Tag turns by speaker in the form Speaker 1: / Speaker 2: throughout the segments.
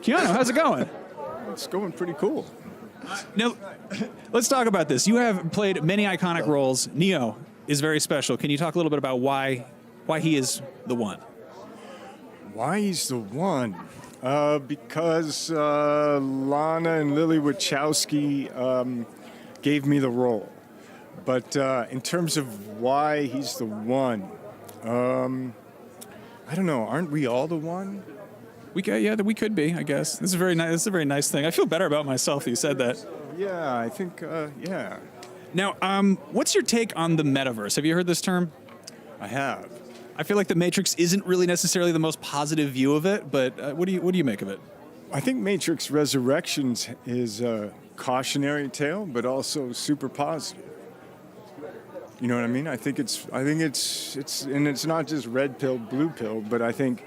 Speaker 1: Keanu, how's it going?
Speaker 2: It's going pretty cool.
Speaker 1: Now, let's talk about this. You have played many iconic roles. Neo is very special. Can you talk a little bit about why he is the one?
Speaker 2: Why he's the one? Because Lana and Lily Wachowski gave me the role. But in terms of why he's the one, I don't know. Aren't we all the one?
Speaker 1: We could be, I guess. This is very nice. This is a very nice thing. I feel better about myself that you said that.
Speaker 2: Yeah, I think, yeah.
Speaker 1: Now, what's your take on the metaverse? Have you heard this term?
Speaker 2: I have.
Speaker 1: I feel like the Matrix isn't really necessarily the most positive view of it, but what do you make of it?
Speaker 2: I think Matrix Resurrections is a cautionary tale, but also super positive. You know what I mean? I think it's, and it's not just red pill, blue pill, but I think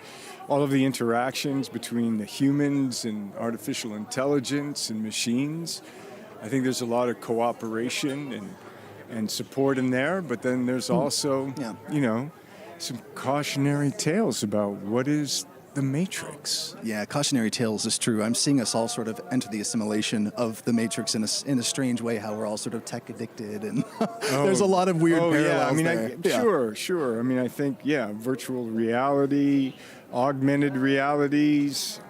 Speaker 2: all of the interactions between the humans and artificial intelligence and machines, I think there's a lot of cooperation and support in there, but then there's also, you know, some cautionary tales about what is the Matrix.
Speaker 3: Yeah, cautionary tales is true. I'm seeing us all sort of enter the assimilation of the Matrix in a strange way, how we're all sort of tech addicted, and there's a lot of weird parallels there.
Speaker 2: Sure. I mean, I think, virtual reality, augmented realities,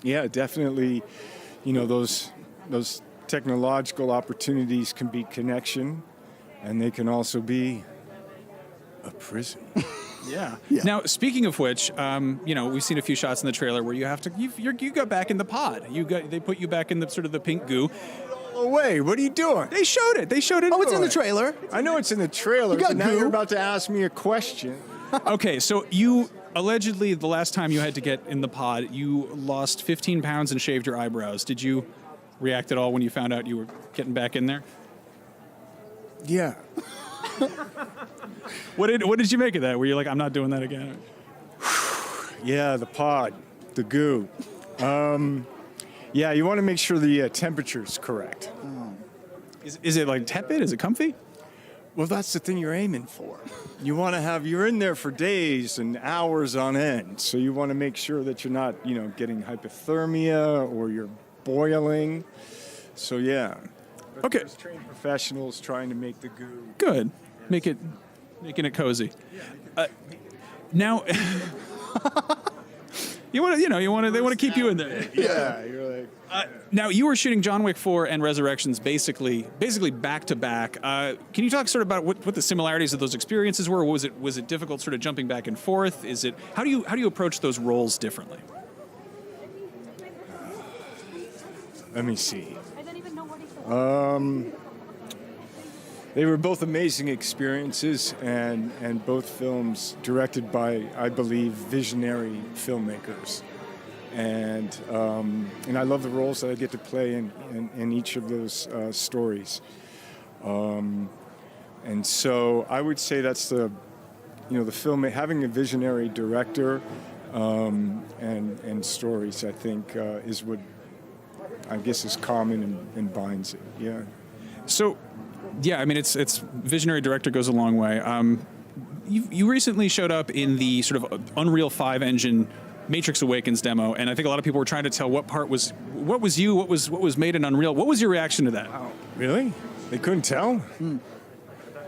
Speaker 2: definitely, you know, those technological opportunities can be connection, and they can also be a prison.
Speaker 1: Yeah. Now, speaking of which, you know, we've seen a few shots in the trailer where you got back in the pod. They put you back in the sort of the pink goo.
Speaker 2: Oh, wait, what are you doing?
Speaker 1: They showed it.
Speaker 3: Oh, it's in the trailer.
Speaker 2: I know it's in the trailer, but now you're about to ask me a question.
Speaker 1: Okay, so you allegedly, the last time you had to get in the pod, you lost 15 pounds and shaved your eyebrows. Did you react at all when you found out you were getting back in there?
Speaker 2: Yeah.
Speaker 1: What did you make of that? Were you like, I'm not doing that again?
Speaker 2: Yeah, the pod, the goo. You want to make sure the temperature's correct.
Speaker 1: Is it like tepid? Is it comfy?
Speaker 2: Well, that's the thing you're aiming for. You want to you're in there for days and hours on end, so you want to make sure that you're not, you know, getting hypothermia or you're boiling. So, yeah. But
Speaker 1: okay.
Speaker 2: There's trained professionals trying to make the goo.
Speaker 1: Good. Making it cozy. Now, they want to keep you in there.
Speaker 2: Yeah, you're like.
Speaker 1: Now, you were shooting John Wick 4 and Resurrections basically back to back. Can you talk sort of about what the similarities of those experiences were? Was it difficult sort of jumping back and forth? How do you approach those roles differently?
Speaker 2: Let me see. They were both amazing experiences, and both films directed by, I believe, visionary filmmakers. And I love the roles that I get to play in each of those stories. And so I would say that's the film, having a visionary director and stories, I think, is what I guess is common and binds it. Yeah.
Speaker 1: So, yeah, I mean, it's visionary director goes a long way. You recently showed up in the sort of Unreal 5 engine Matrix Awakens demo, and I think a lot of people were trying to tell what was you, what was made in Unreal. What was your reaction to that?
Speaker 2: Wow. Really? They couldn't tell?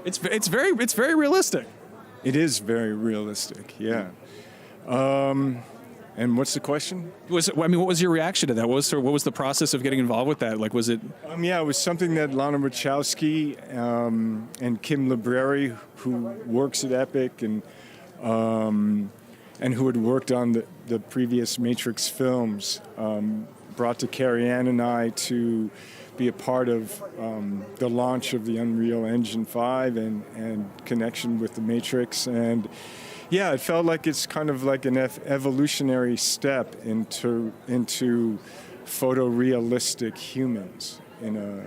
Speaker 1: It's very realistic.
Speaker 2: It is very realistic. Yeah. And what's the question?
Speaker 1: What was your reaction to that? What was the process of getting involved with that? Like, was it?
Speaker 2: It was something that Lana Wachowski and Kim Libreri, who works at Epic and who had worked on the previous Matrix films, brought to Carrie-Anne and I to be a part of the launch of the Unreal Engine 5 and connection with the Matrix. And yeah, it felt like it's kind of like an evolutionary step into photorealistic humans in a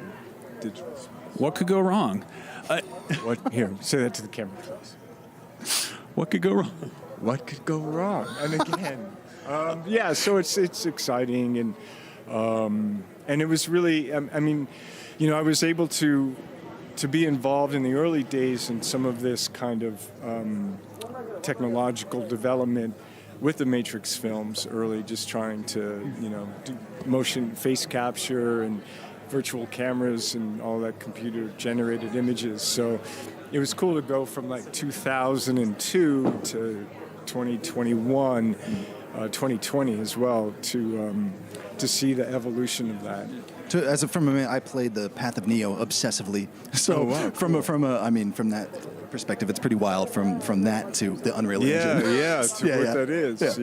Speaker 2: digital space.
Speaker 1: What could go wrong?
Speaker 2: Here, say that to the camera, please.
Speaker 1: What could go wrong?
Speaker 2: What could go wrong? And again, so it's exciting and it was really, I was able to be involved in the early days in some of this kind of technological development with the Matrix films early, just trying to, do motion face capture and virtual cameras and all that computer-generated images. So it was cool to go from like 2002 to 2021, 2020 as well, to see the evolution of that.
Speaker 3: I played the Path of Neo obsessively. So from that perspective, it's pretty wild from that to the Unreal Engine.
Speaker 2: That is.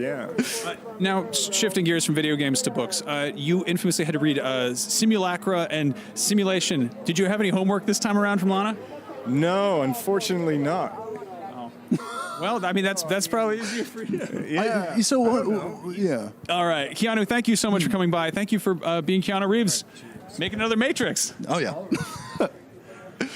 Speaker 1: Now, shifting gears from video games to books, you infamously had to read Simulacra and Simulation. Did you have any homework this time around from Lana?
Speaker 2: No, unfortunately not.
Speaker 1: Oh. Well, I mean, that's probably easier for you. All right. Keanu, thank you so much for coming by. Thank you for being Keanu Reeves. Make another Matrix.
Speaker 3: Oh, yeah.